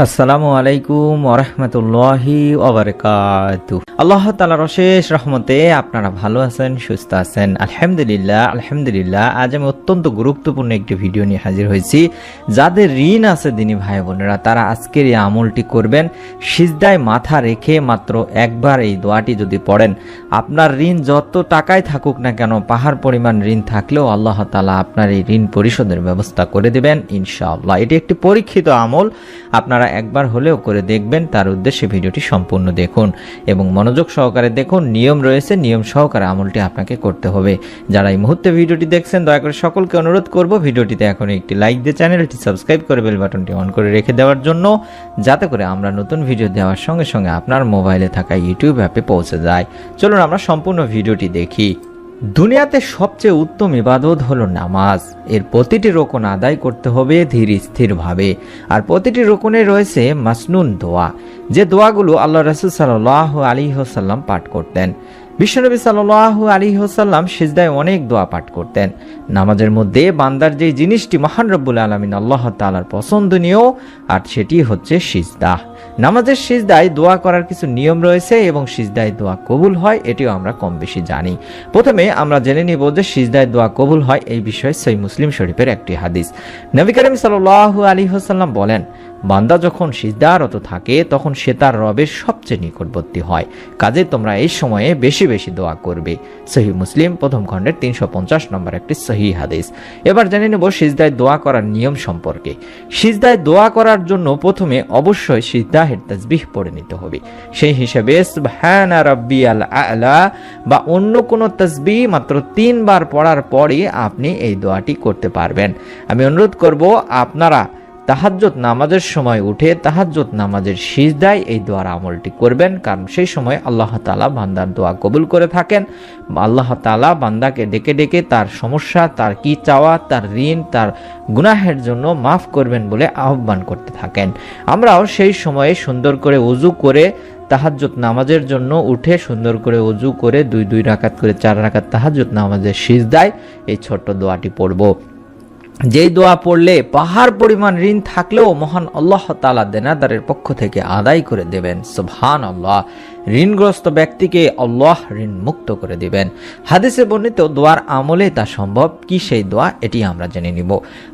আসসালামু আলাইকুম ওরহমতুল্লাহি ওবারাকাতুহু। আল্লাহ তাআলার অশেষ রহমতে আপনারা ভালো আছেন, সুস্থ আছেন? আলহামদুলিল্লাহ। আজ আমি অত্যন্ত গুরুত্বপূর্ণ একটি ভিডিও নিয়ে হাজির হয়েছি। যাদের ঋণ আছে দিনী ভাই বোনেরা, তারা আজকের এই আমলটি করবেন। সিজদায় মাথা রেখে মাত্র একবার এই দোয়াটি যদি পড়েন, আপনার ঋণ যত টাকায় থাকুক না কেন, পাহাড় পরিমাণ ঋণ থাকলেও আল্লাহ তাআলা আপনার এই ঋণ পরিশোধের ব্যবস্থা করে দেবেন ইনশাআল্লাহ। এটি একটি পরীক্ষিত আমল, আপনারা একবার হলেও করে দেখবেন। তার উদ্দেশ্যে ভিডিওটি সম্পূর্ণ দেখুন এবং মনোযোগ সহকারে দেখুন। নিয়ম রয়েছে, নিয়ম সহকারে আমলটি আপনাকে করতে হবে। যারা এই মুহূর্তে ভিডিওটি দেখছেন, দয়া করে সকলকে অনুরোধ করব ভিডিওটিতে এখন একটি লাইক দিয়ে চ্যানেলটি সাবস্ক্রাইব করে বেল বাটনটি অন করে রেখে দেওয়ার জন্য, যাতে করে আমরা নতুন ভিডিও দেওয়ার সঙ্গে সঙ্গে আপনার মোবাইলে থাকা ইউটিউব অ্যাপে পৌঁছে যায়। চলুন আমরা সম্পূর্ণ ভিডিওটি দেখি। দুনিয়াতে সবচেয়ে উত্তম ইবাদত হলো নামাজ। এর প্রতিটি রোকন আদায় করতে হবে ধীর স্থিরভাবে, আর প্রতিটি রোকনে রয়েছে মাসনুন দোয়া, যে দোয়াগুলো আল্লাহ রাসূল সাল্লাল্লাহু আলাইহি ওয়াসাল্লাম পাঠ করতেন। বিশ্বনবী সাল্লাল্লাহু আলাইহি ওয়াসাল্লাম সিজদায় অনেক দোয়া পাঠ করতেন। নামাজের মধ্যে বান্দার যে জিনিসটি মহান রব্বুল আলামিন আল্লাহ তাআলার পছন্দনীয়, আর সেটি হচ্ছে সিজদা। নামাজের সিজদায় দোয়া করার কিছু নিয়ম রয়েছে এবং সিজদায় দোয়া কবুল হয়, এটিও আমরা কম বেশি জানি। প্রথমে আমরা জেনে নিব যে সিজদায় দোয়া কবুল হয় এই বিষয়ে সহিহ মুসলিম শরীফের একটি হাদিস। নবী করিম সাল্লাল্লাহু আলাইহি ওয়াসাল্লাম বলেন, বান্দা যখন সিজদারত থাকে তখন সে তার রবের সবচেয়ে নিকটবর্তী হয়, কাজে তোমরা এই সময়ে বেশি বেশি দোয়া করবে। সহিহ মুসলিম প্রথম খণ্ডের 350 নম্বর একটি সহিহ হাদিস। এবার জেনে নেব সিজদায় দোয়া করার নিয়ম সম্পর্কে। সিজদায় দোয়া করার জন্য প্রথমে অবশ্যই সিজদাহের তাসবিহ পড়ে নিতে হবে। সেই হিসাবে সুবহানা রাব্বিয়াল আ'লা বা অন্য কোনো তাসবিহ মাত্র 3 বার পড়ার পরে আপনি এই দোয়াটি করতে পারবেন। আমি অনুরোধ করব আপনারা তাহাজ্জুদ নামাজের সময় উঠে তাহাজ্জুদ নামাজের সিজদায় এই দোয়ার আমলটি করবেন, কারণ সেই সময় আল্লাহ তাআলা বান্দার দোয়া কবুল করে থাকেন। আল্লাহ তাআলা বান্দাকে ডেকে ডেকে তার সমস্যা, তার কি চাওয়া, তার ঋণ, তার গুনাহের জন্য মাফ করবেন বলে আহ্বান করতে থাকেন। আমরাও সেই সময়ে সুন্দর করে ওযু করে তাহাজ্জুদ নামাজের জন্য উঠে সুন্দর করে ওযু করে 2 রাকাত করে 4 রাকাত তাহাজ্জুদ নামাজের সিজদায় এই ছোট্ট দোয়াটি পড়ব। যেই দোয়া পড়লে পাহাড় পরিমাণ ঋণ থাকলেও মহান আল্লাহ তাআলা দেনাদারের পক্ষ থেকে আদায় করে দেবেন। সুবহানাল্লাহ। ঋণগ্রস্ত ব্যক্তিকে আল্লাহ ঋণ মুক্ত করে দিবেন। হাদিসে বর্ণিত দোয়ার আমলে তা সম্ভব। কি সেই দোয়া, এটি আমরা জেনে নিব।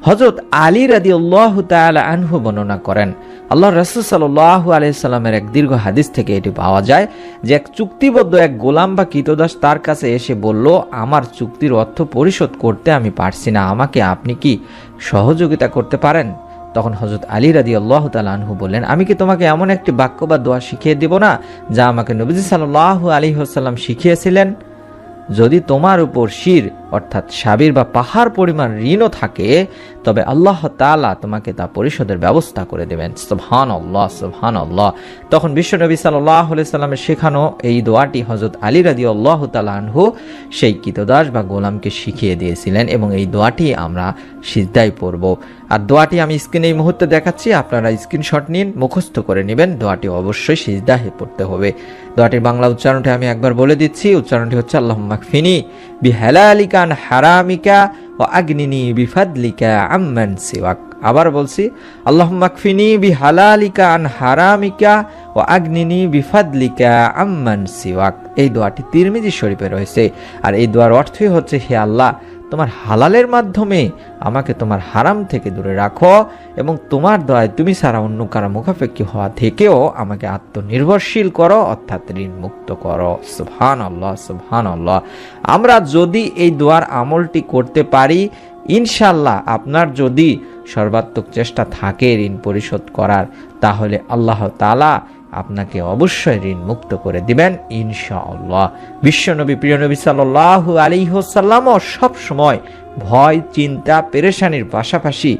হযরত আলী রাদিয়াল্লাহু তাআলা আনহু বর্ণনা করেন, আল্লাহর রাসূল সাল্লাল্লাহু আলাইহি সাল্লামের এক দীর্ঘ হাদিস থেকে এটি পাওয়া যায় যে এক চুক্তিবদ্ধ এক গোলাম বা কৃতদাস তার কাছে এসে বলল, আমার চুক্তির অর্থ পরিশোধ করতে আমি পারছি না, আমাকে আপনি কি সহযোগিতা করতে পারেন? তখন হযরত আলী রাদিয়াল্লাহু তাআলা আনহু বললেন, আমি কি তোমাকে এমন একটি বাক্য বা দোয়া শিখিয়ে দেব না যা আমাকে নবীজি সাল্লাল্লাহু আলাইহি ওয়াসাল্লাম শিখিয়েছিলেন? যদি তোমার উপর শির অর্থাৎ সাবির বা পাহাড় পরিমাণ ঋণও থাকে, তবে আল্লাহ তাআলা তোমাকে তা পরিশোধের ব্যবস্থা করে দেবেন। সুবহানাল্লাহ, সুবহানাল্লাহ। তখন বিশ্বনবী সাল্লাল্লাহু আলাইহি সাল্লামের শেখানো এই দোয়াটি হযরত আলী রাদিয়াল্লাহু তাআলা আনহু সেই কৃতদাস বা গোলামকে শিখিয়ে দিয়েছিলেন এবং এই দোয়াটি আমরা সিজদায় পড়ব। আর দোয়াটি আমি স্ক্রিনে এই মুহূর্তে দেখাচ্ছি, আপনারা স্ক্রিনশট নিন, মুখস্থ করে নেবেন। দোয়াটি অবশ্যই সিজদায় পড়তে হবে। দোয়াটির বাংলা উচ্চারণটি আমি একবার বলে দিচ্ছি। উচ্চারণটি হচ্ছে, আল্লাহুম্মা কফিনি বিহালালিকা আন হারামিকা ওয়া আগনিনি বিফাদলিকা আম্মান সিওয়াক। আবার বলছি, আল্লাহুম্মা কফিনি বিহালালিকা আন হারামিকা ওয়া আগনিনি বিফাদলিকা আম্মান সিওয়াক। এই দোয়াটি তিরমিজি শরীফে রয়েছে। আর এই দোয়ার অর্থই হচ্ছে, হে আল্লাহ, তোমার হালালের মাধ্যমে আমাকে তোমার হারাম থেকে দূরে রাখো এবং তোমার দয়ায় তুমি ছাড়া অন্য কারো মুখাপেক্ষী হওয়া থেকেও আমাকে আত্মনির্ভরশীল করো, অর্থাৎ ঋণ মুক্ত করো। সুবহানাল্লাহ, সুবহানাল্লাহ। আমরা যদি এই দোয়ার আমলটি করতে পারি, ইনশাআল্লাহ আপনার যদি সর্বাত্মক চেষ্টা থাকে ঋণ পরিশোধ করার, তাহলে আল্লাহ তাআলা আপনাকে অবশ্যই ঋণ মুক্ত করে দিবেন ইনশাআল্লাহ। বিশ্বনবী প্রিয় নবী সাল্লাল্লাহু আলাইহি ওয়াসাল্লামও সব সময় ভয়, চিন্তা, পেরেশানির পাশাপাশি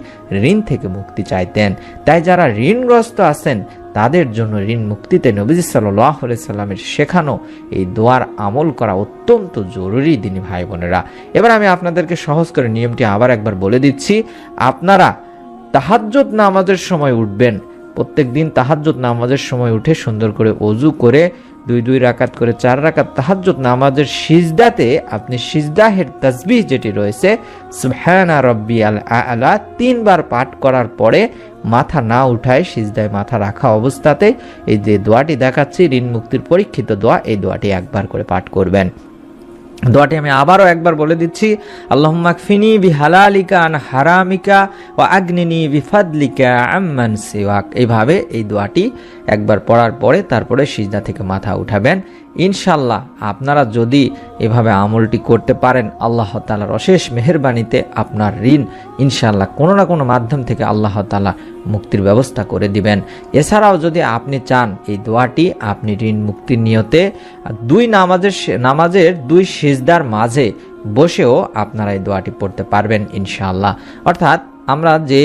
ঋণ থেকে মুক্তি চাইতেন। তাই যারা ঋণগ্রস্ত আছেন তাদের জন্য ঋণ মুক্তিতে নবীজি সাল্লাল্লাহু আলাইহি সাল্লামের শেখানো এই দোয়ার আমল করা অত্যন্ত জরুরি দিনী ভাই বোনেরা। এবার আমি আপনাদেরকে সহজ করে নিয়মটি আবার একবার বলে দিচ্ছি। আপনারা তাহাজ্জুদ নামাজের সময় উঠবেন, প্রত্যেক দিন তাহাজ্জুদ নামাজের সময় উঠে সুন্দর করে ওযু করে 2 রাকাত করে 4 রাকাত তাহাজ্জুদ নামাজের সিজদাতে আপনি সিজদাহের তাসবিহ যেটি রয়েছে সুবহানা রাব্বিয়াল আ'লা 3 বার পাঠ করার পরে মাথা না উঠায় সিজদায় মাথা রাখা অবস্থাতে এই যে দোয়াটি দেখাচ্ছি ঋণ মুক্তির পরীক্ষিত দোয়া, এই দোয়াটি একবার করে পাঠ করবেন। দোয়াটি আমি আবারও একবার বলে দিচ্ছি, আল্লাহুম্মা কফিনি বিহালালিকা আন হারামিকা ওয়া আগনিনি বিফাদলিকা আম্মান সিওয়াক। এইভাবে এই দোয়াটি একবার পড়ার পরে তারপরে সিজদা থেকে মাথা উঠাবেন। ইনশাল্লাহ আপনারা যদি এভাবে আমলটি করতে পারেন আল্লাহ তাআলার অশেষ মেহেরবানিতে আপনার ঋণ ইনশাল্লাহ কোনো না কোনো মাধ্যম থেকে আল্লাহ তাআলা মুক্তির ব্যবস্থা করে দিবেন। এছাড়াও যদি আপনি চান এই দোয়াটি আপনি ঋণ মুক্তির নিয়তে 2 নামাজের 2 সিজদার মাঝে বসেও আপনারা এই দোয়াটি পড়তে পারবেন ইনশাআল্লাহ। অর্থাৎ আমরা যে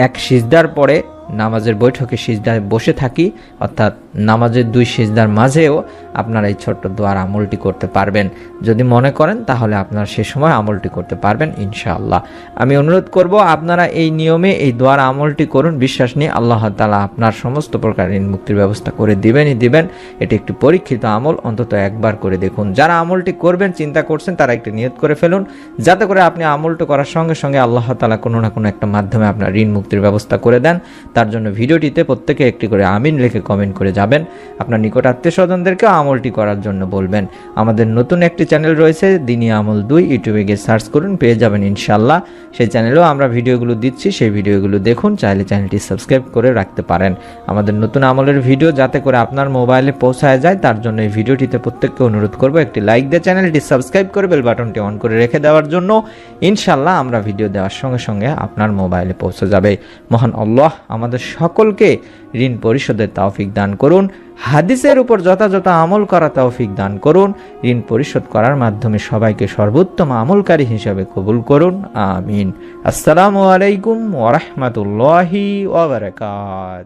এক সিজদার পরে নামাজের বৈঠকে সিজদায় বসে থাকি, অর্থাৎ নামাজের 2 সিজদার মাঝেও আপনারা এই ছোট্ট দোয়ার আমলটি করতে পারবেন। যদি মনে করেন তাহলে আপনারা সে সময় আমলটি করতে পারবেন ইনশাআল্লাহ। আমি অনুরোধ করব আপনারা এই নিয়মে এই দোয়ার আমলটি করুন, বিশ্বাস নিয়ে আল্লাহ তাআলা আপনার সমস্ত প্রকার ঋণ মুক্তির ব্যবস্থা করে দিবেনই দিবেন। এটি একটি পরীক্ষিত আমল, অন্তত একবার করে দেখুন। যারা আমলটি করবেন চিন্তা করছেন তারা একটি নিয়ত করে ফেলুন, যাতে করে আপনি আমলটি করার সঙ্গে সঙ্গে আল্লাহ তাআলা কোনো না কোনো একটা মাধ্যমে আপনার ঋণ মুক্তির ব্যবস্থা করে দেন। তার জন্য ভিডিওটিতে প্রত্যেকে একটি করে আমিন লিখে কমেন্ট করে যাবেন। আপনার নিকট আত্মীয়স্বজনদেরকেও আমলটি করার জন্য বলবেন। আমাদের নতুন একটি চ্যানেল রয়েছে দিনী আমল 2, ইউটিউবে গিয়ে সার্চ করুন, পেয়ে যাবেন ইনশাআল্লাহ। সেই চ্যানেলেও আমরা ভিডিওগুলো দিচ্ছি, সেই ভিডিওগুলো দেখুন, চাইলে চ্যানেলটি সাবস্ক্রাইব করে রাখতে পারেন। আমাদের নতুন আমলের ভিডিও যাতে করে আপনার মোবাইলে পৌঁছায় যায় তার জন্য এই ভিডিওটিতে প্রত্যেককে অনুরোধ করব একটি লাইক দিয়ে চ্যানেলটি সাবস্ক্রাইব করে বেল বাটনটি অন করে রেখে দেওয়ার জন্য। ইনশাআল্লাহ আমরা ভিডিও দেওয়ার সঙ্গে সঙ্গে আপনার মোবাইলে পৌঁছে যাবে। মহান আল্লাহ আমাদের সকলকে ঋণ পরিশোধের তৌফিক দান করুন, হাদিসের উপর যথাযথ আমল করা তৌফিক দান করুন, ঋণ পরিশোধ করার মাধ্যমে সবাইকে সর্বোত্তম আমলকারী হিসেবে কবুল করুন, আমিন। আসসালামু আলাইকুম ওয়া রাহমাতুল্লাহি ওয়া বারাকাতুহু।